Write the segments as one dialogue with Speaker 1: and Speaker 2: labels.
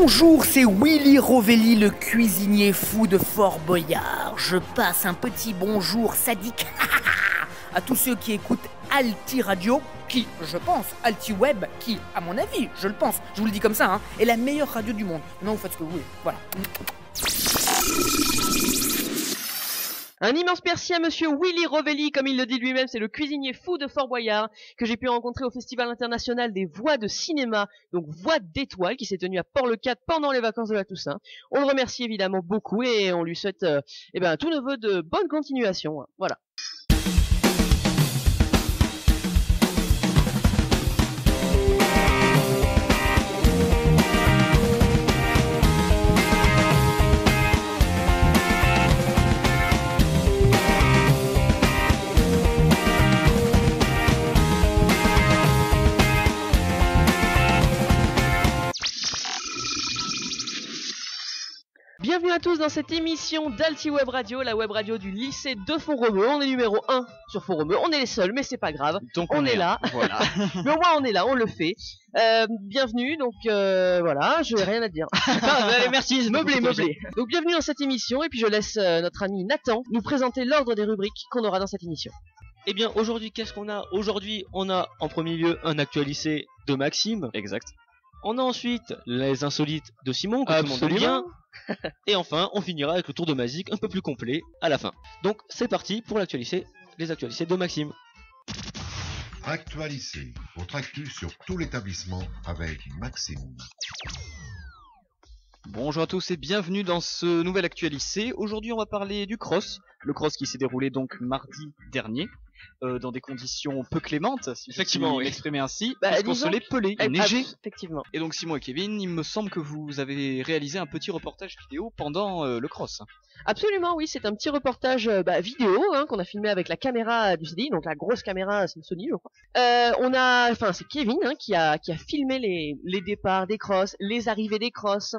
Speaker 1: Bonjour, c'est Willy Rovelli, le cuisinier fou de Fort Boyard. Je passe un petit bonjour sadique à tous ceux qui écoutent Alti Radio, qui, je pense, Alti Web, qui, à mon avis, je le pense, je vous le dis comme ça, est la meilleure radio du monde. Non, vous faites ce que vous voulez, voilà.
Speaker 2: Un immense merci à monsieur Willy Rovelli, comme il le dit lui-même, c'est le cuisinier fou de Fort Boyard, que j'ai pu rencontrer au Festival international des voix de cinéma, donc Voix d'étoiles, qui s'est tenu à Port-le-Cat pendant les vacances de la Toussaint. On le remercie évidemment beaucoup et on lui souhaite tout neveu de bonne continuation. Voilà. Bienvenue à tous dans cette émission d'Alti Web Radio, la web radio du lycée de Font-Romeu. On est numéro 1 sur Font-Romeu, on est les seuls, mais c'est pas grave.
Speaker 3: Donc
Speaker 2: on est là,
Speaker 3: voilà.
Speaker 2: Mais au moins on est là, on le fait. Bienvenue, donc voilà, je n'ai rien à dire.
Speaker 3: Allez, merci,
Speaker 2: meublé. Donc bienvenue dans cette émission, et puis je laisse notre ami Nathan nous présenter l'ordre des rubriques qu'on aura dans cette émission.
Speaker 3: Eh bien, aujourd'hui, qu'est-ce qu'on a? Aujourd'hui, on a en premier lieu un actualisé de Maxime.
Speaker 4: Exact.
Speaker 3: On a ensuite les insolites de Simon, que tout le monde aime bien. Et enfin, on finira avec le tour de Magic un peu plus complet à la fin. Donc, c'est parti pour les actualités de Maxime.
Speaker 5: Actualisé, votre actu sur tout l'établissement avec Maxime.
Speaker 4: Bonjour à tous et bienvenue dans ce nouvel Actualisé. Aujourd'hui on va parler du cross. Le cross qui s'est déroulé donc mardi dernier. Dans des conditions peu clémentes, si
Speaker 3: Effectivement,
Speaker 4: je puis m'exprimer ainsi, parce qu'on se l'est pelé, il neigeait.
Speaker 2: Effectivement.
Speaker 4: Et donc Simon et Kevin, il me semble que vous avez réalisé un petit reportage vidéo pendant le cross.
Speaker 2: Absolument, oui, c'est un petit reportage vidéo qu'on a filmé avec la caméra du CDI, donc la grosse caméra Sony, je crois. C'est Kevin qui a filmé les départs des crosses, les arrivées des crosses.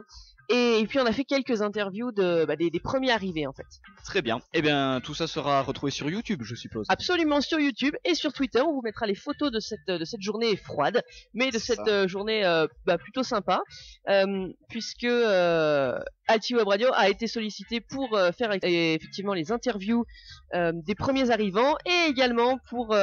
Speaker 2: Et puis on a fait quelques interviews des premiers arrivés en fait.
Speaker 4: Très bien. Eh bien tout ça sera retrouvé sur YouTube, je suppose.
Speaker 2: Absolument, sur YouTube et sur Twitter. On vous mettra les photos de cette journée froide, mais de cette journée plutôt sympa, puisque Alti Web Radio a été sollicité pour faire effectivement les interviews des premiers arrivants et également pour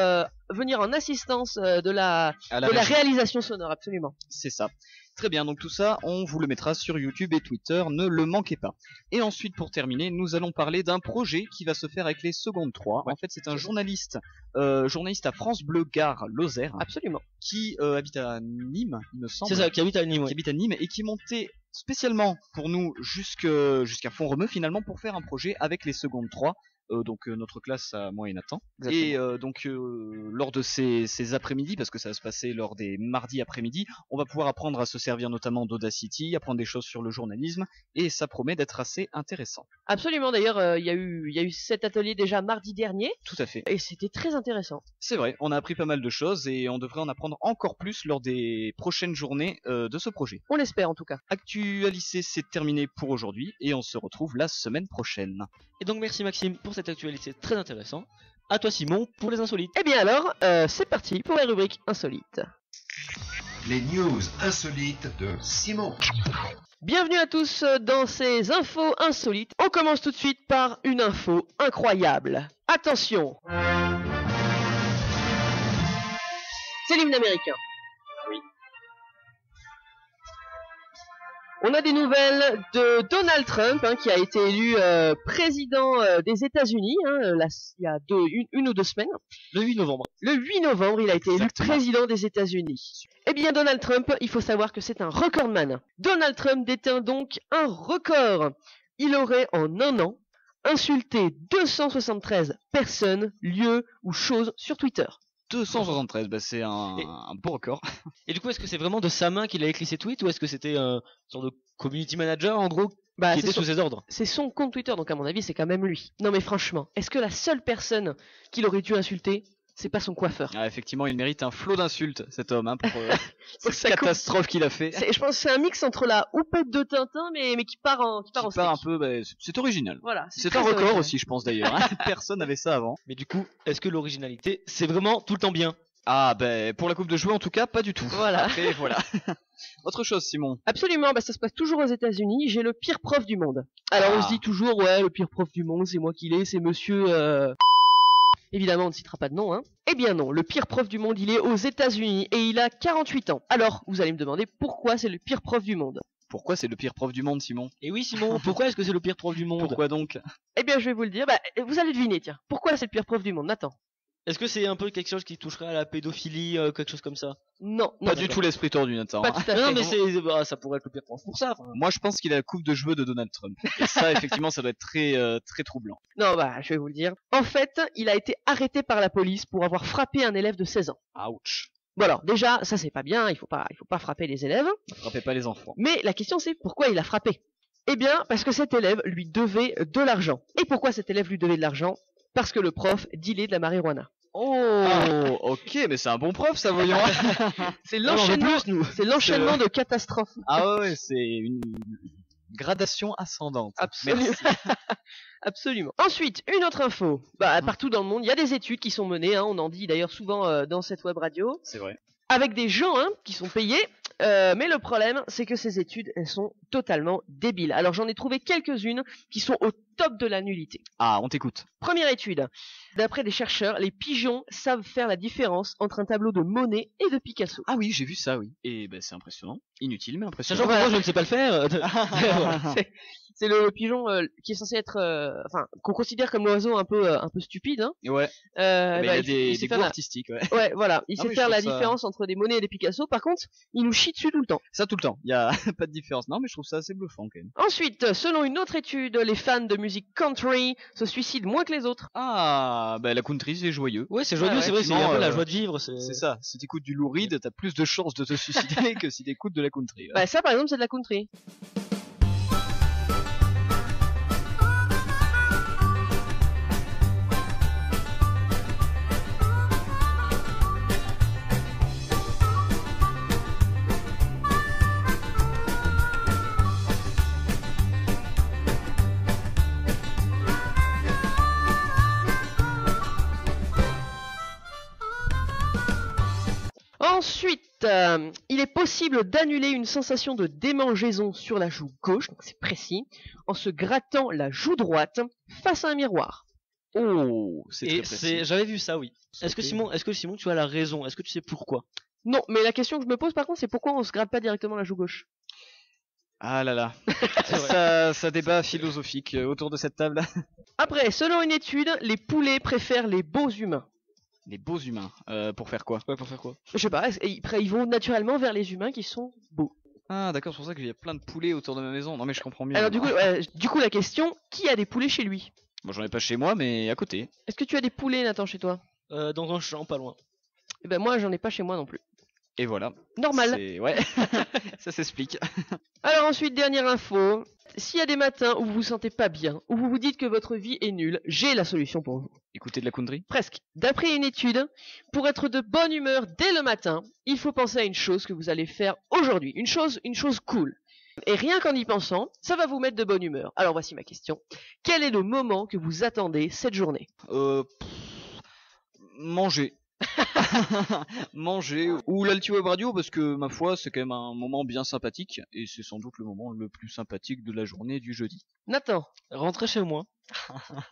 Speaker 2: venir en assistance de la réalisation sonore. Absolument.
Speaker 4: C'est ça. Très bien, donc tout ça, on vous le mettra sur YouTube et Twitter, ne le manquez pas. Et ensuite, pour terminer, nous allons parler d'un projet qui va se faire avec les secondes 3. Ouais. En fait, c'est un journaliste à France Bleu Gare Lozère.
Speaker 2: Absolument.
Speaker 4: Qui habite à Nîmes, il me semble.
Speaker 3: C'est ça, qui habite à Nîmes.
Speaker 4: Qui habite à Nîmes et qui montait spécialement pour nous jusqu'à Font-Romeu finalement pour faire un projet avec les secondes 3. Donc notre classe à moi et Nathan.
Speaker 2: Exactement.
Speaker 4: Et lors de ces après-midi, parce que ça va se passer lors des mardis après-midi, on va pouvoir apprendre à se servir notamment d'Audacity, apprendre des choses sur le journalisme, et ça promet d'être assez intéressant.
Speaker 2: Absolument, d'ailleurs il y a eu cet atelier déjà mardi dernier.
Speaker 4: Tout à fait.
Speaker 2: Et c'était très intéressant.
Speaker 4: C'est vrai, on a appris pas mal de choses et on devrait en apprendre encore plus lors des prochaines journées de ce projet.
Speaker 2: On l'espère en tout cas.
Speaker 4: Actualisé, c'est terminé pour aujourd'hui et on se retrouve la semaine prochaine.
Speaker 3: Et donc merci Maxime pour cette actualité très intéressante. À toi Simon pour les insolites.
Speaker 2: Eh bien alors, c'est parti pour la rubrique insolite.
Speaker 5: Les news insolites de Simon.
Speaker 2: Bienvenue à tous dans ces infos insolites. On commence tout de suite par une info incroyable. Attention. C'est l'hymne américain.
Speaker 3: Oui.
Speaker 2: On a des nouvelles de Donald Trump qui a été élu président des États-Unis il y a une ou deux semaines.
Speaker 3: Le 8 novembre.
Speaker 2: Le 8 novembre, il a été
Speaker 4: Exactement.
Speaker 2: élu président des États-Unis. Eh bien, Donald Trump, il faut savoir que c'est un recordman. Donald Trump détient donc un record. Il aurait en un an insulté 273 personnes, lieux ou choses sur Twitter.
Speaker 4: 273, c'est un beau record.
Speaker 3: Et du coup, est-ce que c'est vraiment de sa main qu'il a écrit ses tweets ou est-ce que c'était un sorte de community manager en gros qui était sous ses ordres?
Speaker 2: C'est son compte Twitter, donc à mon avis, c'est quand même lui. Non mais franchement, est-ce que la seule personne qu'il aurait dû insulter, c'est pas son coiffeur?
Speaker 4: Ah, effectivement, il mérite un flot d'insultes, cet homme, pour
Speaker 2: Pour
Speaker 4: cette catastrophe qu'il a fait.
Speaker 2: Je pense que c'est un mix entre la houppette de Tintin, mais qui part en steak.
Speaker 4: Un peu, c'est original.
Speaker 2: Voilà.
Speaker 4: C'est un record aussi, je pense d'ailleurs. Personne n'avait ça avant.
Speaker 3: Mais du coup, est-ce que l'originalité, c'est vraiment tout le temps bien?
Speaker 4: Ah pour la coupe de cheveux en tout cas, pas du tout.
Speaker 2: Voilà.
Speaker 4: Après, voilà. Autre chose, Simon.
Speaker 2: Absolument, ça se passe toujours aux États-Unis. J'ai le pire prof du monde. Alors on se dit toujours, ouais, le pire prof du monde, c'est moi qui l'ai, c'est monsieur... Évidemment, on ne citera pas de nom, hein. Eh bien non, le pire prof du monde, il est aux États-Unis et il a 48 ans. Alors, vous allez me demander pourquoi c'est le pire prof du monde.
Speaker 4: Pourquoi c'est le pire prof du monde, Simon?
Speaker 3: Et oui, Simon, pourquoi est-ce que c'est le pire prof du monde?
Speaker 4: Pourquoi donc?
Speaker 2: Eh bien, je vais vous le dire. Vous allez deviner, tiens. Pourquoi c'est le pire prof du monde, Nathan?
Speaker 3: Est-ce que c'est un peu quelque chose qui toucherait à la pédophilie, quelque chose comme ça?
Speaker 2: Non,
Speaker 4: Pas du tout l'esprit tordu, Nathan.
Speaker 2: Pas tout à fait.
Speaker 3: Non, mais ça pourrait être le pire prof pour ça.
Speaker 4: Moi, je pense qu'il a la coupe de cheveux de Donald Trump. Et ça, effectivement, ça doit être très, très troublant.
Speaker 2: Non, je vais vous le dire. En fait, il a été arrêté par la police pour avoir frappé un élève de 16 ans.
Speaker 4: Ouch.
Speaker 2: Bon alors, déjà, ça c'est pas bien, il faut pas frapper les élèves.
Speaker 4: Ne frappez pas les enfants.
Speaker 2: Mais la question c'est pourquoi il a frappé? Eh bien, parce que cet élève lui devait de l'argent. Et pourquoi cet élève lui devait de l'argent? Parce que le prof dealait de la marijuana.
Speaker 4: Oh, ok, mais c'est un bon prof, ça, voyons.
Speaker 2: C'est l'enchaînement de catastrophes.
Speaker 4: Ah ouais, c'est une gradation ascendante.
Speaker 2: Absolument.
Speaker 4: Merci.
Speaker 2: Absolument. Ensuite, une autre info. Partout dans le monde, il y a des études qui sont menées, hein, on en dit d'ailleurs souvent dans cette web radio,
Speaker 4: C'est vrai.
Speaker 2: avec des gens qui sont payés. Mais le problème, c'est que ces études, elles sont totalement débiles. Alors j'en ai trouvé quelques-unes qui sont au top de la nullité.
Speaker 4: Ah, on t'écoute.
Speaker 2: Première étude. D'après des chercheurs, les pigeons savent faire la différence entre un tableau de Monet et de Picasso.
Speaker 4: Ah oui, j'ai vu ça, oui. Et c'est impressionnant. Inutile, mais impressionnant.
Speaker 3: Sachant que moi je ne sais pas le faire.
Speaker 2: C'est le pigeon qui est censé être, qu'on considère comme l'oiseau un peu stupide. Hein.
Speaker 4: Ouais. Mais il y a
Speaker 2: il
Speaker 4: des
Speaker 2: sait
Speaker 4: goûts
Speaker 2: faire
Speaker 4: artistiques, ouais.
Speaker 2: Ouais, voilà. Il
Speaker 4: Ah
Speaker 2: sait
Speaker 4: oui,
Speaker 2: faire
Speaker 4: je
Speaker 2: la
Speaker 4: trouve ça-
Speaker 2: différence entre des Monet et des Picasso. Par contre, il nous chie dessus tout le temps.
Speaker 4: Ça tout le temps. Il y a pas de différence. Non, mais je trouve ça assez bluffant quand même.
Speaker 2: Ensuite, selon une autre étude, les fans de musique country se suicident moins que les autres.
Speaker 4: Ah, la country c'est joyeux.
Speaker 3: Ouais, c'est joyeux,
Speaker 2: Ah ouais,
Speaker 3: c'est vrai, c'est un
Speaker 4: sinon,
Speaker 3: peu la joie de vivre.
Speaker 4: C'est ça. Si t'écoutes du Lou Reed, t'as plus de chances de te suicider que si t'écoutes de la country. Ouais.
Speaker 2: Ça, par exemple, c'est de la country. Ensuite, il est possible d'annuler une sensation de démangeaison sur la joue gauche, donc c'est précis, en se grattant la joue droite face à un miroir.
Speaker 4: Oh, c'est très
Speaker 3: Et
Speaker 4: précis.
Speaker 3: j'avais vu ça, oui. Est-ce que Simon, tu as la raison? Est-ce que tu sais pourquoi?
Speaker 2: Non, mais la question que je me pose par contre, c'est pourquoi on se gratte pas directement la joue gauche?
Speaker 4: Ah là là. ça débat philosophique autour de cette table.
Speaker 2: Après, selon une étude, les poulets préfèrent les beaux humains.
Speaker 4: Les beaux humains. Pour faire quoi?
Speaker 3: Ouais, pour faire quoi?
Speaker 2: Je sais pas, ils vont naturellement vers les humains qui sont beaux.
Speaker 4: Ah d'accord, c'est pour ça qu'il y a plein de poulets autour de ma maison. Non mais je comprends mieux.
Speaker 2: Alors du coup, la question, qui a des poulets chez lui?
Speaker 4: Moi j'en ai pas chez moi, mais à côté.
Speaker 2: Est-ce que tu as des poulets, Nathan, chez toi?
Speaker 3: Dans un champ, pas loin.
Speaker 2: Eh ben moi, j'en ai pas chez moi non plus.
Speaker 4: Et voilà.
Speaker 2: Normal.
Speaker 4: Ouais. Ça s'explique.
Speaker 2: Alors ensuite, dernière info. S'il y a des matins où vous vous sentez pas bien, où vous vous dites que votre vie est nulle, j'ai la solution pour vous.
Speaker 4: Écoutez de la country.
Speaker 2: Presque. D'après une étude, pour être de bonne humeur dès le matin, il faut penser à une chose que vous allez faire aujourd'hui. Une chose cool. Et rien qu'en y pensant, ça va vous mettre de bonne humeur. Alors voici ma question. Quel est le moment que vous attendez cette journée?
Speaker 4: Manger. Manger ou l'Alti Web Radio parce que ma foi c'est quand même un moment bien sympathique et c'est sans doute le moment le plus sympathique de la journée du jeudi.
Speaker 2: Nathan,
Speaker 3: Rentrer chez moi.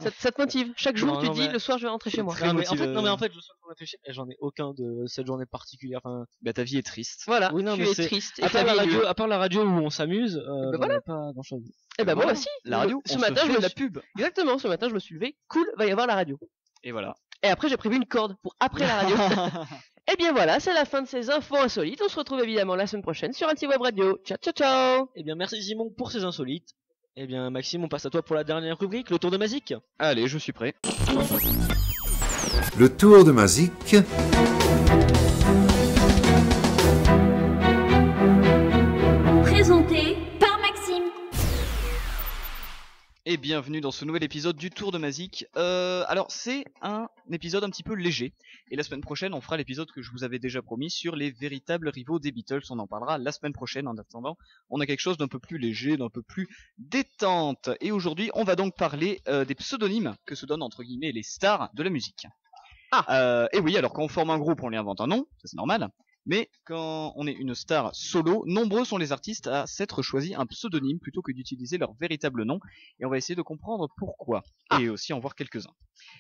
Speaker 2: ça te motive? Chaque jour
Speaker 3: Non,
Speaker 2: tu
Speaker 3: non,
Speaker 2: te dis
Speaker 3: mais-
Speaker 2: le soir je vais rentrer chez moi.
Speaker 3: Non, mais en
Speaker 4: motivé.
Speaker 3: fait, je suis en train de réfléchir et j'en ai aucun de cette journée particulière. Enfin,
Speaker 4: Ta vie est triste.
Speaker 2: Voilà,
Speaker 3: Oui, non,
Speaker 2: tu
Speaker 3: mais
Speaker 2: es
Speaker 3: c'est-
Speaker 2: triste.
Speaker 3: à
Speaker 2: Et ta
Speaker 3: part,
Speaker 2: vie est nulle.
Speaker 3: à part la radio où on s'amuse, j'en
Speaker 2: voilà.
Speaker 3: ai pas grand chose.
Speaker 2: Eh ben moi
Speaker 4: Voilà.
Speaker 2: aussi.
Speaker 4: La radio,
Speaker 2: Ce
Speaker 4: on
Speaker 2: matin,
Speaker 4: se
Speaker 2: je
Speaker 4: fait
Speaker 2: me
Speaker 4: de la
Speaker 2: suis...
Speaker 4: pub.
Speaker 2: Exactement, ce matin je me suis levé. Cool, va y avoir la radio.
Speaker 4: Et voilà.
Speaker 2: Et après j'ai prévu une corde pour après la radio. Et bien voilà, c'est la fin de ces infos insolites. On se retrouve évidemment la semaine prochaine sur Anti-Web Radio. Ciao ciao ciao.
Speaker 3: Eh bien, merci Simon pour ces insolites. Eh bien, Maxime, on passe à toi pour la dernière rubrique, le tour de Mazik.
Speaker 4: Allez, je suis prêt.
Speaker 5: Le tour de Mazik.
Speaker 6: Présenté par Maxime.
Speaker 4: Et bienvenue dans ce nouvel épisode du Tour de Mazik. Alors c'est un épisode un petit peu léger. Et la semaine prochaine on fera l'épisode que je vous avais déjà promis sur les véritables rivaux des Beatles. On en parlera la semaine prochaine. En attendant, on a quelque chose d'un peu plus léger, d'un peu plus détente. Et aujourd'hui on va donc parler des pseudonymes que se donnent entre guillemets les stars de la musique. Et oui, alors quand on forme un groupe, on lui invente un nom, ça c'est normal. Mais quand on est une star solo, nombreux sont les artistes à s'être choisi un pseudonyme plutôt que d'utiliser leur véritable nom. Et on va essayer de comprendre pourquoi. Et aussi en voir quelques-uns.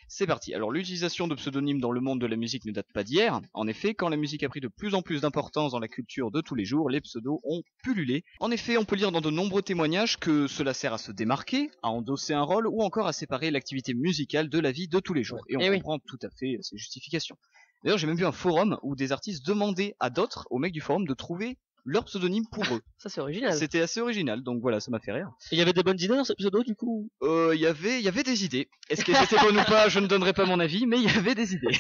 Speaker 4: C'est parti. Alors l'utilisation de pseudonymes dans le monde de la musique ne date pas d'hier. En effet, quand la musique a pris de plus en plus d'importance dans la culture de tous les jours, les pseudos ont pullulé. En effet, on peut lire dans de nombreux témoignages que cela sert à se démarquer, à endosser un rôle ou encore à séparer l'activité musicale de la vie de tous les jours. Et on comprend tout à fait ces justifications. D'ailleurs, j'ai même vu un forum où des artistes demandaient à d'autres, aux mecs du forum, de trouver leur pseudonyme pour eux.
Speaker 2: Ça c'est original.
Speaker 4: C'était assez original, donc voilà, ça m'a fait rire.
Speaker 3: Et il y avait des bonnes idées dans ce pseudo du coup?
Speaker 4: Il y avait des idées. Est-ce qu'elles étaient bonnes ou pas, je ne donnerai pas mon avis, mais il y avait des idées.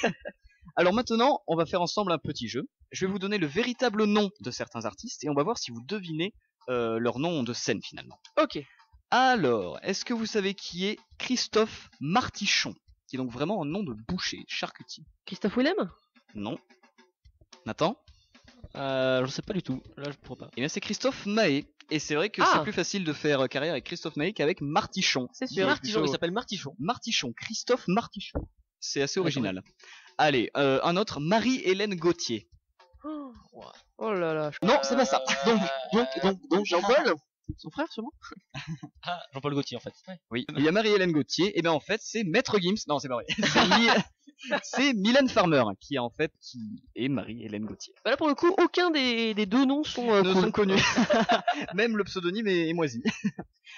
Speaker 4: Alors maintenant, on va faire ensemble un petit jeu. Je vais vous donner le véritable nom de certains artistes et on va voir si vous devinez leur nom de scène finalement.
Speaker 2: Ok.
Speaker 4: Alors, est-ce que vous savez qui est Christophe Martichon, qui est donc vraiment un nom de boucher, charcutier?
Speaker 2: Christophe Willem?
Speaker 4: Non. Nathan?
Speaker 3: Je sais pas du tout. Là, je pourrais pas.
Speaker 4: Eh bien, c'est Christophe Mahé. Et c'est vrai que c'est plus facile de faire carrière avec Christophe Mahé qu'avec Martichon.
Speaker 2: C'est sûr.
Speaker 3: Martichon, il s'appelle Martichon.
Speaker 4: Martichon, Christophe Martichon. C'est assez original. Allez, un autre, Marie-Hélène Gauthier.
Speaker 2: Oh là là.
Speaker 4: Non, c'est pas ça.
Speaker 3: Donc Jean-Paul, son frère sûrement. Ah, Jean-Paul Gaultier en fait. Ouais.
Speaker 4: Oui, il y a Marie-Hélène Gauthier. Et bien en fait, c'est Maître Gims. Non, c'est pas vrai. C'est Mylène Farmer qui est Marie-Hélène Gauthier.
Speaker 2: Bah là pour le coup, aucun des deux noms sont
Speaker 4: connus. Même le pseudonyme est moisi.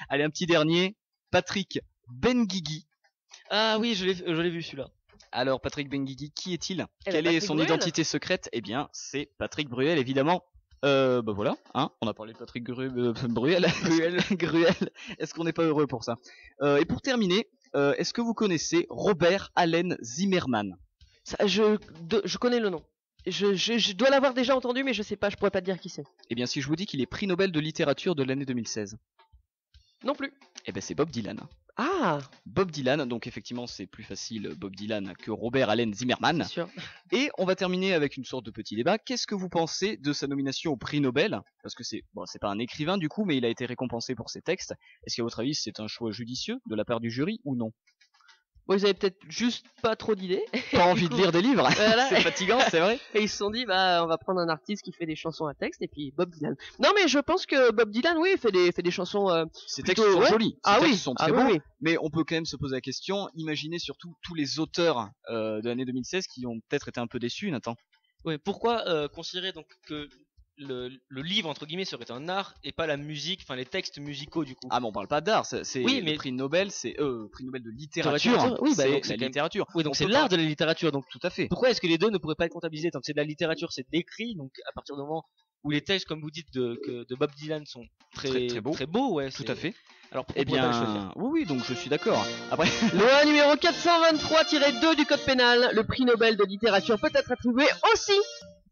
Speaker 4: Allez, un petit dernier, Patrick Benguigui.
Speaker 3: Ah oui, je l'ai vu celui-là.
Speaker 4: Alors Patrick Benguigui, qui est-il? Quelle est son identité secrète? Eh bien, c'est Patrick Bruel évidemment. Bah voilà, hein, on a parlé de Patrick Bruel. Gruel. Est-ce qu'on n'est pas heureux pour ça? Et pour terminer, est-ce que vous connaissez Robert Allen Zimmerman?
Speaker 2: Je connais le nom. Je dois l'avoir déjà entendu, mais je sais pas, je pourrais pas te dire qui c'est.
Speaker 4: Eh bien, si je vous dis qu'il est prix Nobel de littérature de l'année 2016.
Speaker 2: Non plus.
Speaker 4: Eh ben, c'est Bob Dylan.
Speaker 2: Ah,
Speaker 4: Bob Dylan, donc effectivement c'est plus facile Bob Dylan que Robert Allen Zimmerman.
Speaker 2: c'est sûr.
Speaker 4: Et on va terminer avec une sorte de petit débat. Qu'est-ce que vous pensez de sa nomination au prix Nobel? Parce que c'est pas un écrivain du coup, mais il a été récompensé pour ses textes. Est-ce qu'à votre avis c'est un choix judicieux de la part du jury ou non?
Speaker 2: Bon, ils avaient peut-être juste pas trop d'idées.
Speaker 4: Pas envie de lire des livres.
Speaker 2: Voilà.
Speaker 4: C'est fatigant, c'est vrai.
Speaker 2: Et ils se sont dit, bah, on va prendre un artiste qui fait des chansons à texte, et puis Bob Dylan. Non, mais je pense que Bob Dylan, oui, fait des chansons.
Speaker 4: Ces textes sont jolis. Ces textes sont très bons.
Speaker 2: Oui.
Speaker 4: Mais on peut quand même se poser la question. Imaginez surtout tous les auteurs de l'année 2016 qui ont peut-être été un peu déçus, Nathan.
Speaker 3: Ouais, pourquoi considérer donc que le livre entre guillemets serait un art et pas la musique, enfin les textes musicaux du coup?
Speaker 4: Ah, mais on parle pas d'art, c'est
Speaker 3: oui, mais
Speaker 4: le prix Nobel, c'est prix Nobel de littérature.
Speaker 3: Oui, bah,
Speaker 4: c'est
Speaker 3: donc
Speaker 4: la littérature.
Speaker 3: Oui, donc c'est l'art de la littérature, donc
Speaker 4: tout à fait.
Speaker 3: Pourquoi est-ce que les deux ne pourraient pas être comptabilisés? Tant que c'est de la littérature, c'est d'écrit, donc à partir du moment où les textes, comme vous dites, de Bob Dylan sont très beaux, ouais,
Speaker 4: tout à fait.
Speaker 3: Alors pourquoi pas le choisir?
Speaker 4: Oui, donc je suis d'accord. Après,
Speaker 2: Loi numéro 423-2 du Code pénal, le prix Nobel de littérature peut être attribué aussi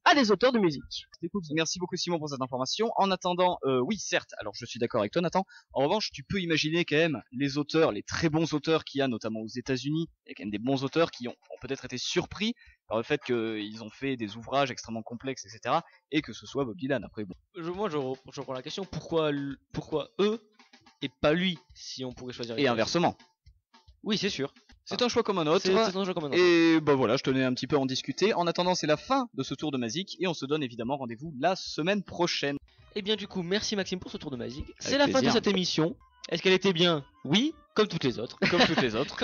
Speaker 2: à des auteurs de musique.
Speaker 4: Merci beaucoup Simon pour cette information. En attendant, oui certes, alors je suis d'accord avec toi Nathan. En revanche, tu peux imaginer quand même les auteurs, les très bons auteurs qu'il y a notamment aux États-Unis. Il y a quand même des bons auteurs qui ont peut-être été surpris par le fait qu'ils ont fait des ouvrages extrêmement complexes, etc. Et que ce soit Bob Dylan. Après, bon.
Speaker 3: Moi, je reprends la question. Pourquoi eux et pas lui, si on pourrait choisir?
Speaker 4: Et inversement.
Speaker 3: Oui, c'est sûr.
Speaker 4: C'est un choix comme un autre.
Speaker 3: C'est un choix comme un autre.
Speaker 4: Et bah voilà, je tenais un petit peu à en discuter. En attendant, c'est la fin de ce tour de Mazik et on se donne évidemment rendez-vous la semaine prochaine.
Speaker 3: Et bien du coup, merci Maxime pour ce tour de Mazik. C'est
Speaker 4: Avec
Speaker 3: la fin
Speaker 4: plaisir.
Speaker 3: de cette émission. Est-ce qu'elle était bien? Oui, comme toutes les autres.
Speaker 4: Comme toutes les autres.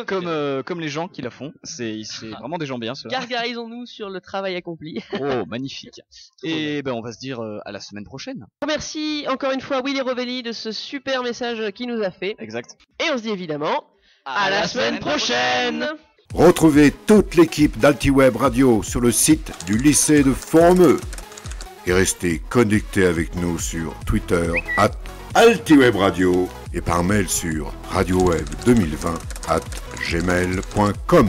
Speaker 4: comme les gens qui la font. C'est vraiment des gens bien, ceux-là.
Speaker 2: Gargarisons-nous sur le travail accompli.
Speaker 4: Oh, magnifique. Et ben on va se dire à la semaine prochaine.
Speaker 2: Merci encore une fois Willy Rovelli de ce super message qu'il nous a fait.
Speaker 4: Exact.
Speaker 2: Et on se dit évidemment à la semaine prochaine.
Speaker 5: Retrouvez toute l'équipe d'Altiweb Radio sur le site du lycée de Formeux. Et restez connectés avec nous sur Twitter @Altiweb Radio et par mail sur radioweb2020@gmail.com.